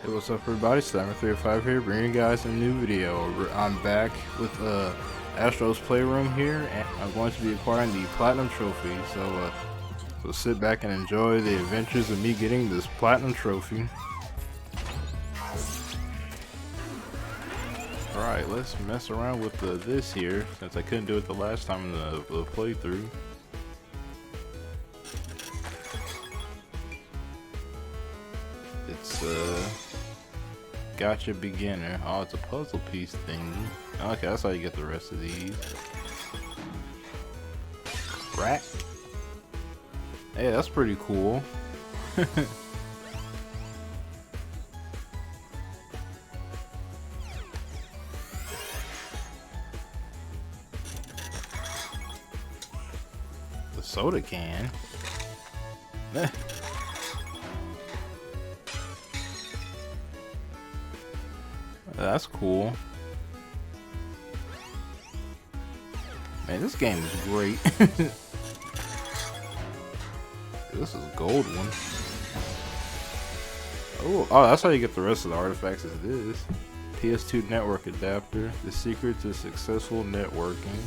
Hey, what's up everybody, Slammer305 here, bringing you guys a new video. I'm back with Astro's Playroom here, and I'm going to be acquiring the Platinum Trophy, so sit back and enjoy the adventures of me getting this Platinum Trophy. Alright, let's mess around with this here, since I couldn't do it the last time in the playthrough. It's Gotcha beginner. Oh, it's a puzzle piece thingy. Okay, that's how you get the rest of these. Crack. Hey, that's pretty cool. The soda can. That's cool. Man, this game is great. This is a gold one. Oh, that's how you get the rest of the artifacts as it is. PS2 Network Adaptor. The secret to successful networking.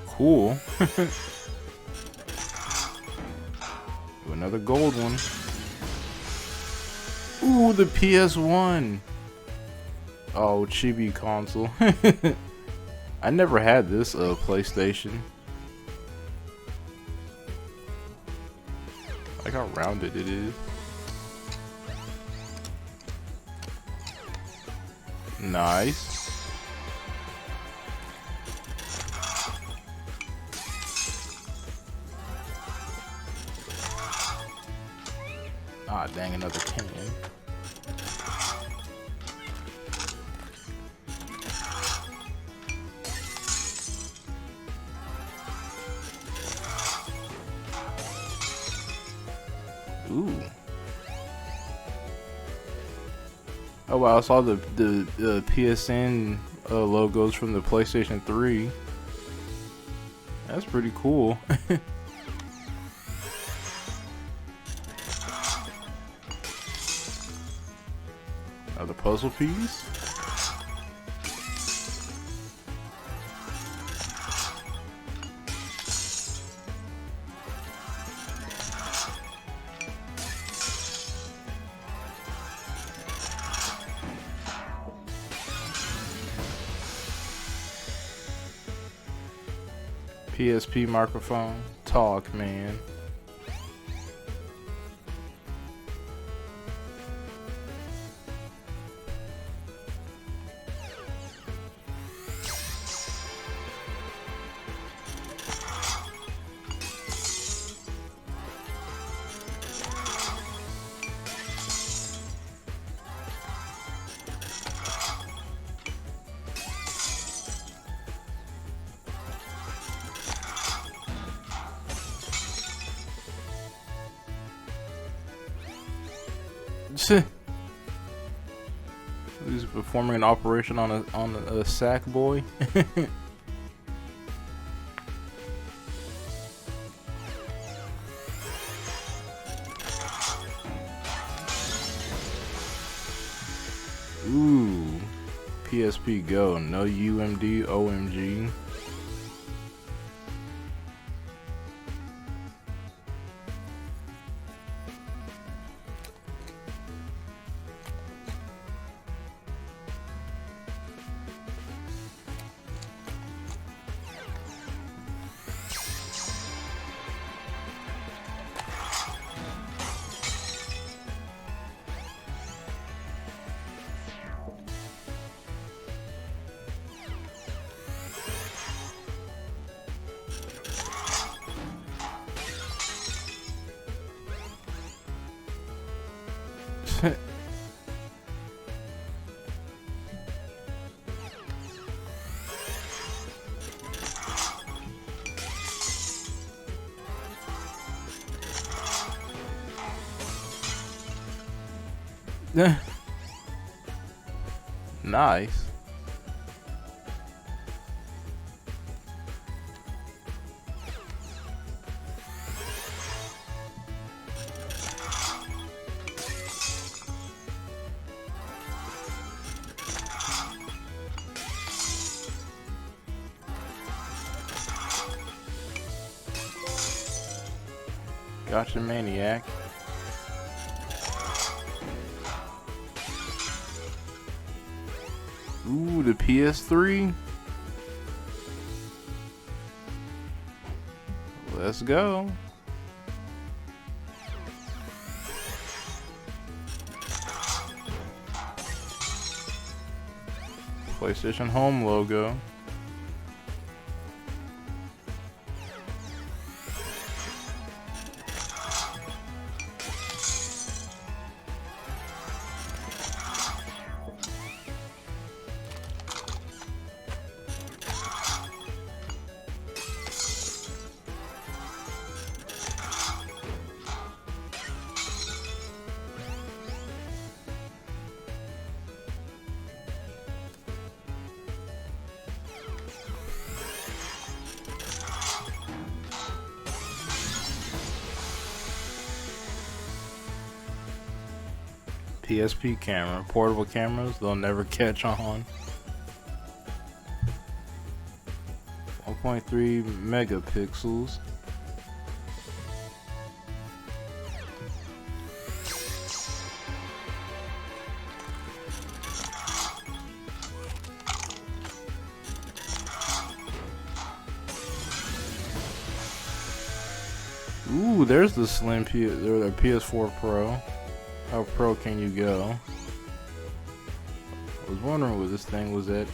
Cool. Another gold one. Ooh, the PS1. Oh, chibi console. I never had this PlayStation. Like how rounded it is. Nice. Ah, dang, another can. Ooh. Oh wow, I saw the PSN logos from the PlayStation 3. That's pretty cool. Another puzzle piece. PSP Microphone Talk, man. He's performing an operation on a sack boy. Ooh, PSP Go, no UMD, OMG. Nice. Gotcha, maniac. Ooh, the PS3. Let's go. PlayStation Home logo. PSP Camera. Portable cameras, they'll never catch on. 1.3 megapixels. Ooh, there's the slim PS4 Pro. How pro can you go? I was wondering what this thing was at.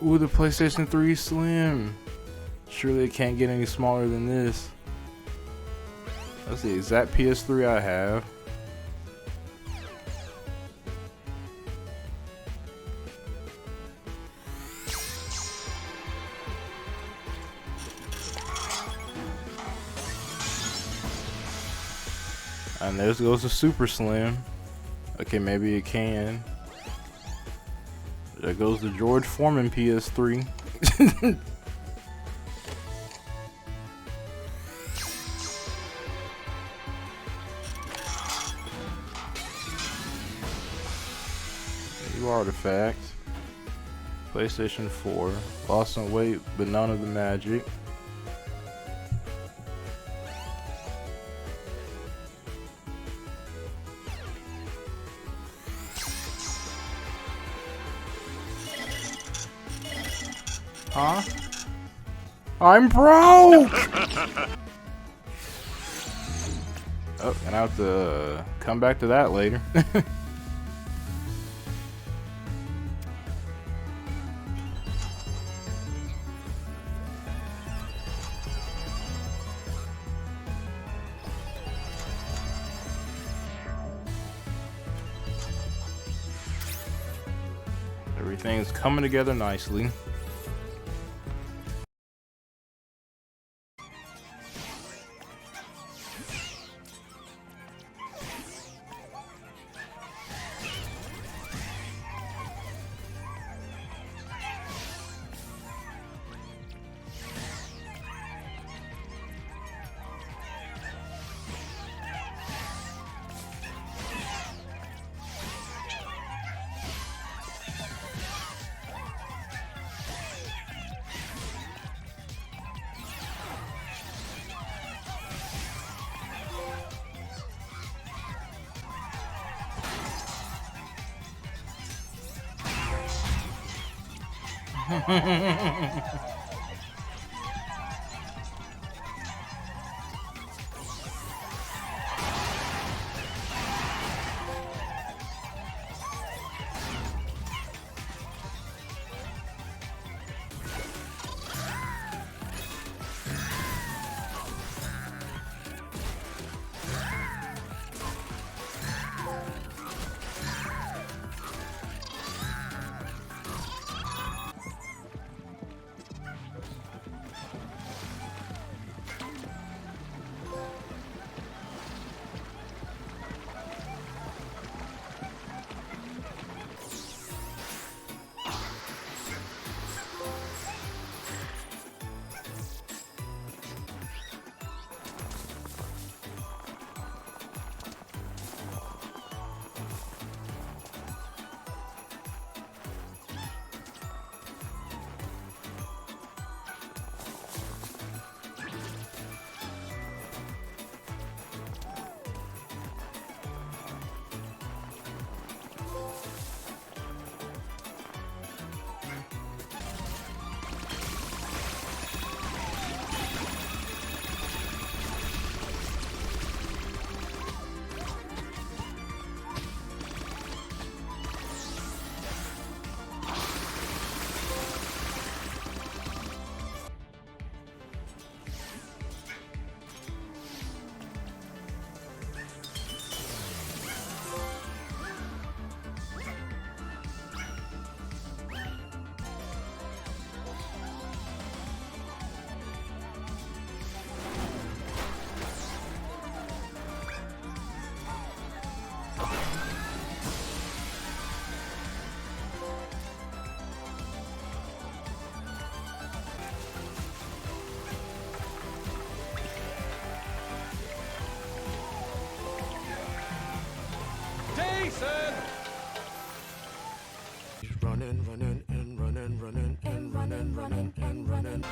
Ooh, the PlayStation 3 Slim. Surely it can't get any smaller than this. That's the exact PS3 I have. And there goes the Super Slim. Okay, maybe it can. There goes the George Foreman PS3. New artifact. PlayStation 4. Lost some weight, but none of the magic. Huh? I'm broke! Oh, and I have to come back to that later. Everything's coming together nicely. Running, running, and running, running, and running, running, and running.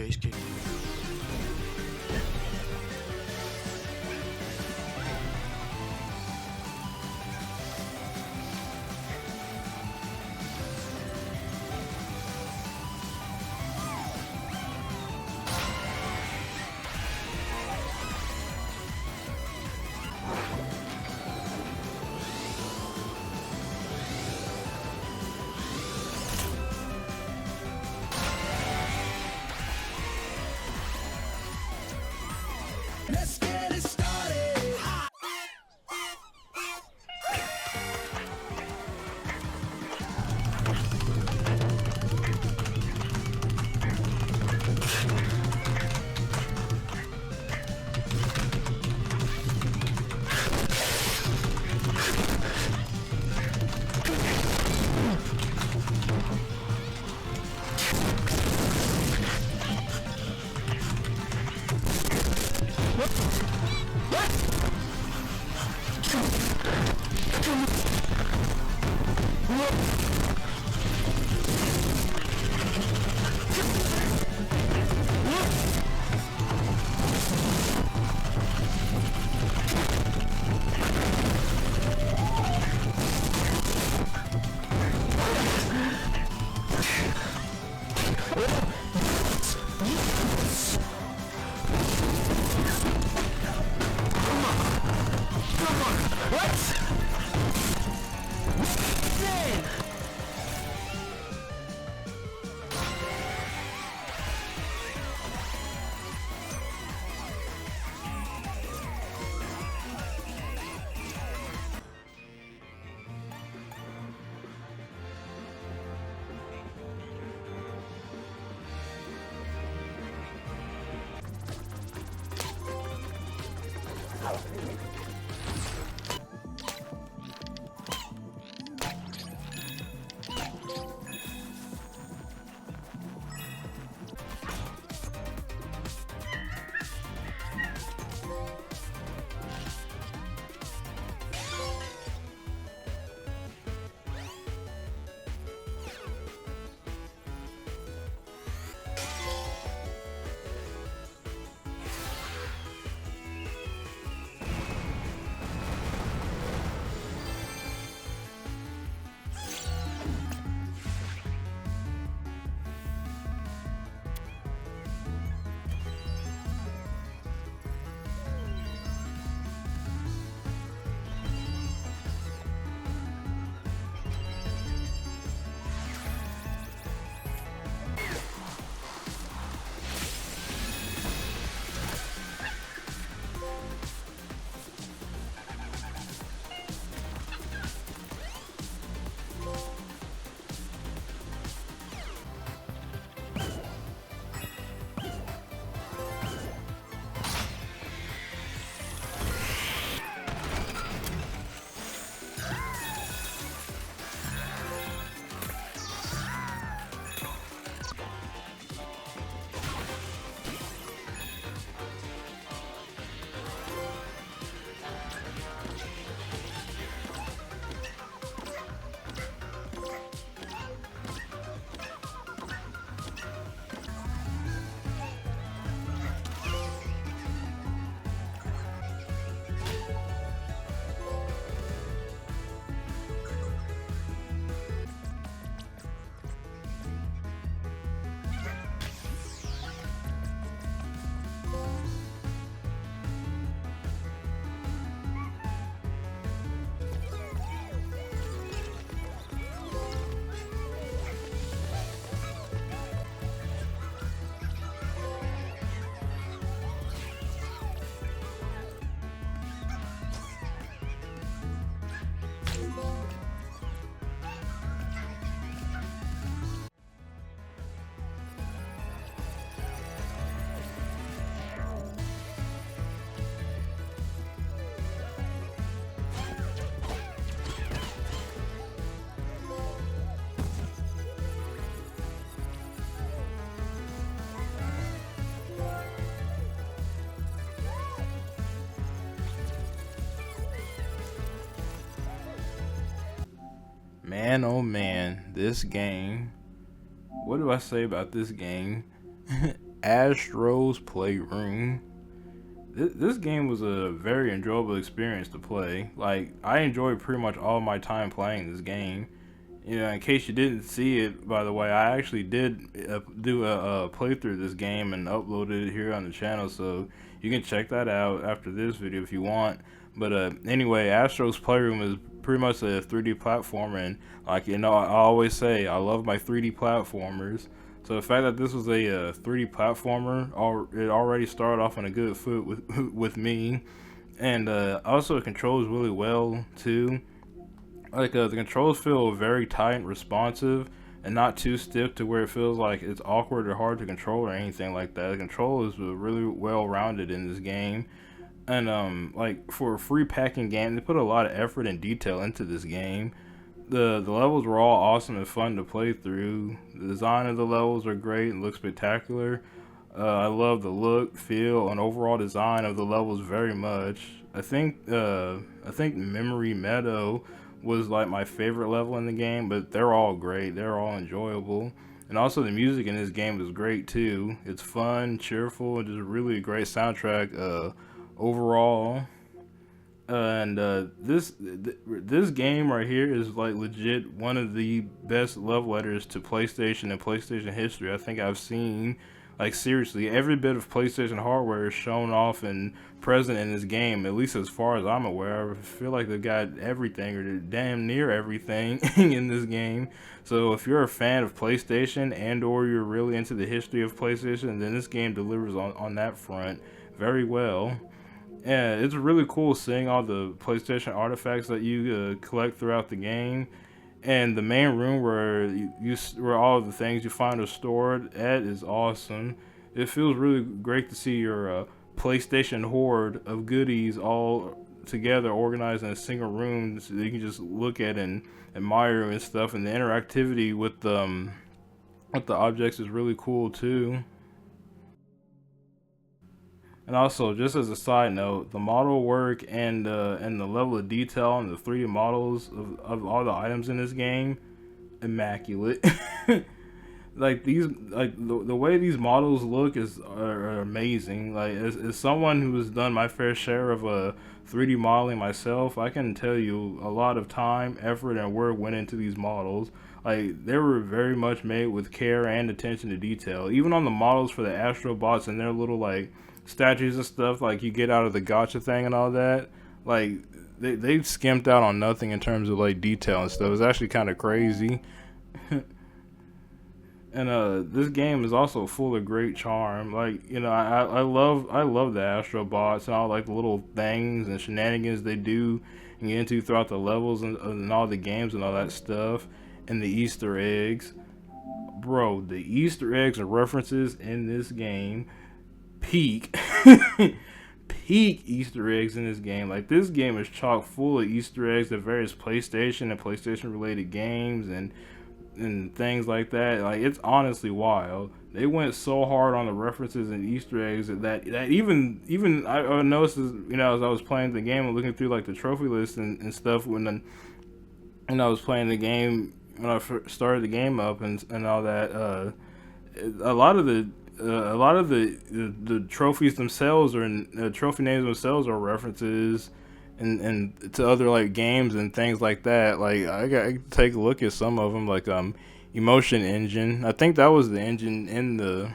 bass kick. Let's get it started. Man, oh man, this game. What do I say about this game? Astro's Playroom. This game was a very enjoyable experience to play. Like, I enjoyed pretty much all my time playing this game. You know, in case you didn't see it, by the way, I actually did do a playthrough of this game and uploaded it here on the channel, so you can check that out after this video if you want. But anyway, Astro's Playroom is pretty much a 3D platformer, and like, you know, I always say I love my 3D platformers. So the fact that this was a 3D platformer, it already started off on a good foot with me, and also it controls really well too. Like the controls feel very tight and responsive, and not too stiff to where it feels like it's awkward or hard to control or anything like that. The control is really well rounded in this game, and like for a free packing game, they put a lot of effort and detail into this game. The levels were all awesome and fun to play through. The design of the levels are great and look spectacular. I love the look, feel, and overall design of the levels very much. I think Memory Meadow was like my favorite level in the game, but they're all great. They're all enjoyable. And also the music in this game is great too. It's fun, cheerful, and just really a great soundtrack overall. And this game right here is like legit one of the best love letters to PlayStation and PlayStation history I think I've seen. Like, seriously, every bit of PlayStation hardware is shown off and present in this game, at least as far as I'm aware. I feel like they've got everything, or damn near everything, in this game. So if you're a fan of PlayStation and or you're really into the history of PlayStation, then this game delivers on that front very well. Yeah, it's really cool seeing all the PlayStation artifacts that you collect throughout the game. And the main room where where all of the things you find are stored at is awesome. It feels really great to see your PlayStation hoard of goodies all together, organized in a single room, so you can just look at and admire and stuff. And the interactivity with the objects is really cool too. And also, just as a side note, the model work and the level of detail and the 3D models of all the items in this game, immaculate. Like the way these models look are amazing. Like as someone who has done my fair share of 3D modeling myself, I can tell you a lot of time, effort, and work went into these models. Like, they were very much made with care and attention to detail. Even on the models for the Astro bots and their little like statues and stuff, like you get out of the gotcha thing and all that, like they skimped out on nothing in terms of like detail and stuff. It's actually kind of crazy. And this game is also full of great charm. Like, you know, I love the Astro bots and all like the little things and shenanigans they do and get into throughout the levels and all the games and all that stuff, and the Easter eggs. Bro, the Easter eggs and references in this game peak peak Easter eggs in this game. Like, this game is chock full of Easter eggs of various PlayStation and PlayStation related games and things like that. Like, it's honestly wild. They went so hard on the references and Easter eggs that even I noticed, you know, as I was playing the game and looking through like the trophy list and stuff when I was playing the game, when I first started the game up and all that, a lot of the trophies themselves or trophy names themselves are references and to other like games and things like that. Like, I can take a look at some of them, like Emotion Engine. I think that was the engine in the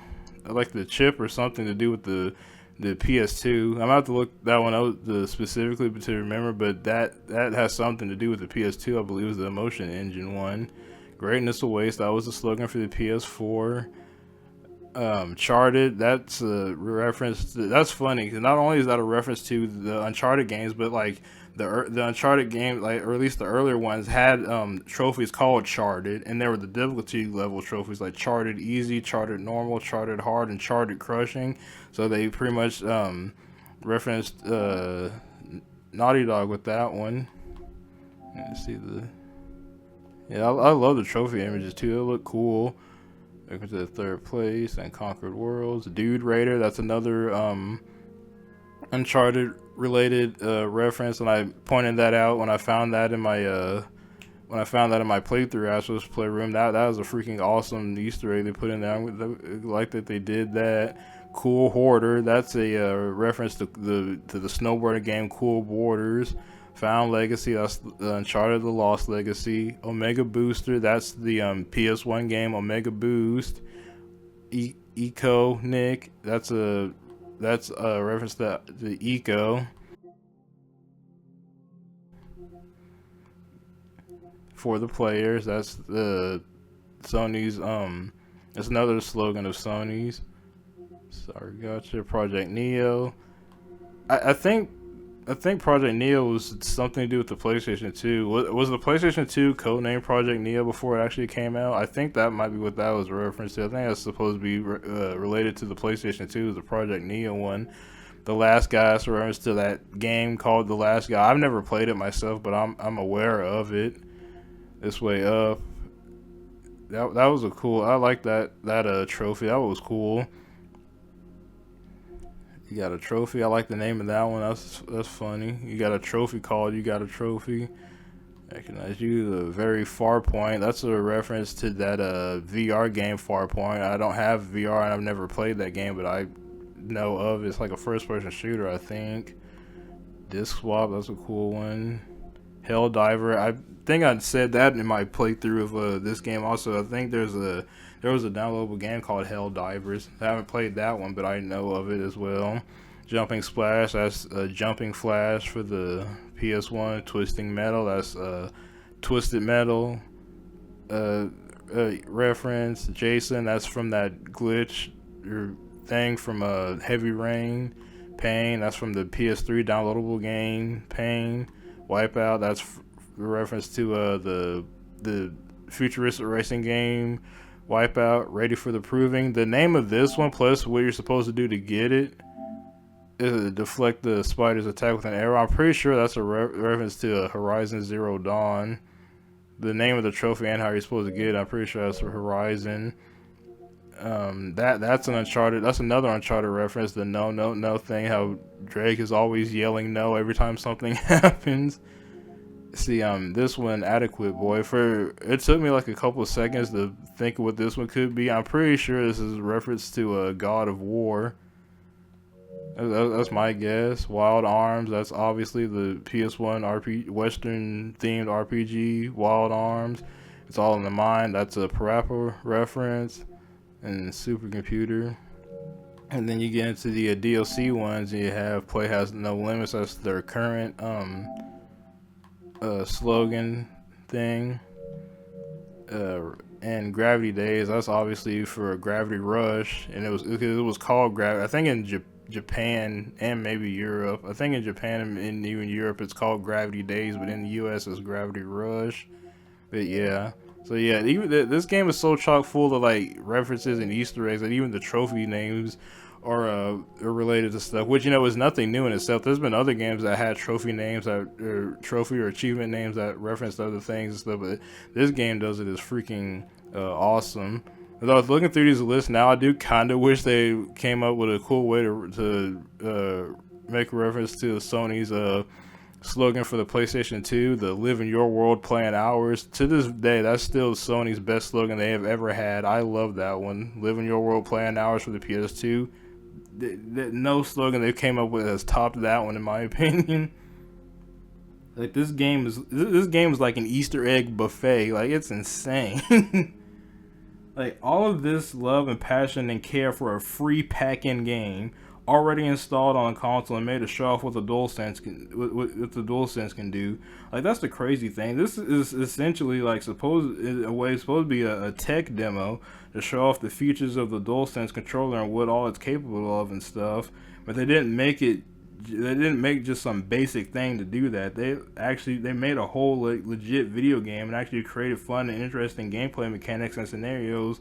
like the chip or something to do with the PS2. I'm gonna have to look that one out specifically to remember, but that has something to do with the PS2. I believe it was the Emotion Engine one. Greatness Awaits, that was the slogan for the PS4. Charted, that's a reference to, that's funny because not only is that a reference to the Uncharted games, but like the Uncharted game, like, or at least the earlier ones, had trophies called Charted, and there were the difficulty level trophies like Charted Easy, Charted Normal, Charted Hard, and Charted Crushing. So they pretty much referenced Naughty Dog with that one. Let's see I love the trophy images too. They look cool. Welcome to the third place and Conquered Worlds. Dude Raider, that's another Uncharted related reference, and I pointed that out when I found that in my when I found that in my playthrough, Astro's Playroom, that was a freaking awesome Easter egg they put in there. I like that they did that. Cool Hoarder, that's a reference to the snowboarding game Cool Borders. Found Legacy, that's Uncharted The Lost Legacy. Omega Booster, that's the PS1 game Omega Boost. Eco Nick, that's a reference to the Eco. For the players, that's the Sony's that's another slogan of Sony's. Sorry, gotcha. Project Neo. I think Project Neo was something to do with the PlayStation 2. Was the PlayStation 2 codenamed Project Neo before it actually came out? I think that might be what that was a reference to. I think that's supposed to be related to the PlayStation 2, the Project Neo one. The Last Guy is a reference to that game called The Last Guy. I've never played it myself, but I'm aware of it. This Way Up. That was a cool. I like that trophy. That was cool. You got a trophy. I like the name of that one. That's funny. You got a trophy called You Got a Trophy. Recognize You. The Very Far Point. That's a reference to that VR game Farpoint. I don't have VR and I've never played that game, but I know of it. It's like a first-person shooter, I think. Disc Swap. That's a cool one. Hell Diver. I think I said that in my playthrough of this game. Also, I think there was a downloadable game called Hell Divers. I haven't played that one, but I know of it as well. Jumping Splash, that's Jumping Flash for the PS1. Twisting Metal, that's Twisted Metal reference. Jason, that's from that glitch thing from Heavy Rain. Pain, that's from the PS3 downloadable game. Pain. Wipeout, that's a reference to the futuristic racing game Wipeout. Ready for the Proving. The name of this one plus what you're supposed to do to get it is to deflect the spider's attack with an arrow. I'm pretty sure that's a reference to Horizon Zero Dawn. The name of the trophy and how you're supposed to get it, I'm pretty sure that's for Horizon. That's another Uncharted reference. The no thing. How Drake is always yelling no every time something happens. See, this one, Adequate Boy. It took me like a couple of seconds to think of what this one could be. I'm pretty sure this is a reference to God of War. That's my guess. Wild Arms. That's obviously the PS1 Western themed RPG. Wild Arms. It's All in the Mind. That's a Parappa reference. And Supercomputer. And then you get into the DLC ones, and you have Play Has No Limits. That's their current slogan thing. And Gravity Days, that's obviously for Gravity Rush, and it was called Gravity. I think in Japan and maybe Europe. I think in Japan and even Europe it's called Gravity Days, but in the US it's Gravity Rush. But yeah. So yeah, even this game is so chock full of like references and Easter eggs that even the trophy names are related to stuff, which is nothing new in itself. There's been other games that had trophy names or trophy or achievement names that referenced other things and stuff, but this game does it is freaking awesome. As I was looking through these lists now, I do kind of wish they came up with a cool way to make a reference to Sony's slogan for the PlayStation 2, the Live in Your World, Playing Ours. To this day, that's still Sony's best slogan they have ever had. I love that one. Live in Your World, Playing Hours for the PS2. No slogan they came up with has topped that one, in my opinion. Like, this game is like an Easter egg buffet. Like, it's insane. Like, all of this love and passion and care for a free pack-in game already installed on a console and made to show off what the DualSense can do. Like, that's the crazy thing. This is essentially like supposed to be a tech demo to show off the features of the DualSense controller and what all it's capable of and stuff. But they didn't make just some basic thing to do that. They made a whole legit video game and actually created fun and interesting gameplay mechanics and scenarios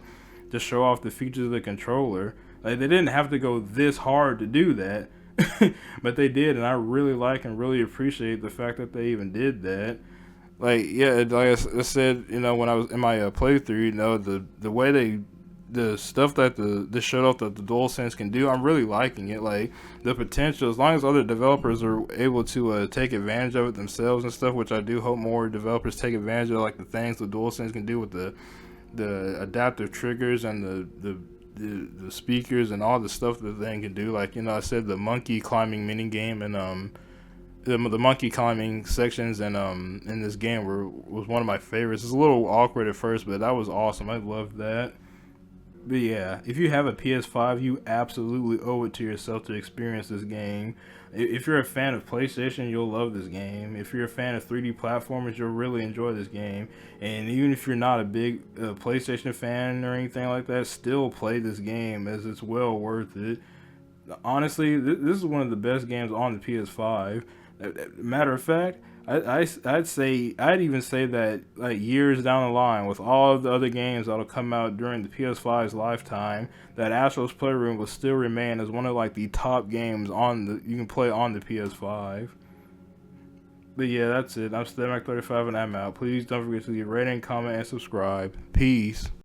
to show off the features of the controller. Like, they didn't have to go this hard to do that, but they did, and I really like and really appreciate the fact that they even did that. Like, yeah, like I said, when I was in my playthrough, the way they the stuff that the showed off that the DualSense can do, I'm really liking it. Like the potential, as long as other developers are able to take advantage of it themselves and stuff, which I do hope more developers take advantage of, like the things the DualSense can do with the adaptive triggers and the speakers and all the stuff the thing can do. Like, you know, I said the monkey climbing mini game and the monkey climbing sections and in this game was one of my favorites. It's a little awkward at first, but that was awesome. I loved that. But yeah, if you have a PS5, you absolutely owe it to yourself to experience this game. If you're a fan of PlayStation, you'll love this game. If you're a fan of 3D platformers, you'll really enjoy this game. And even if you're not a big PlayStation fan or anything like that, still play this game, as it's well worth it. Honestly, this is one of the best games on the PS5. Matter of fact, I'd even say that like years down the line, with all of the other games that'll come out during the PS5's lifetime, that Astro's Playroom will still remain as one of like the top games you can play on the PS5. But yeah, that's it. I'm StedMac35 and I'm out. Please don't forget to leave a rating, comment, and subscribe. Peace.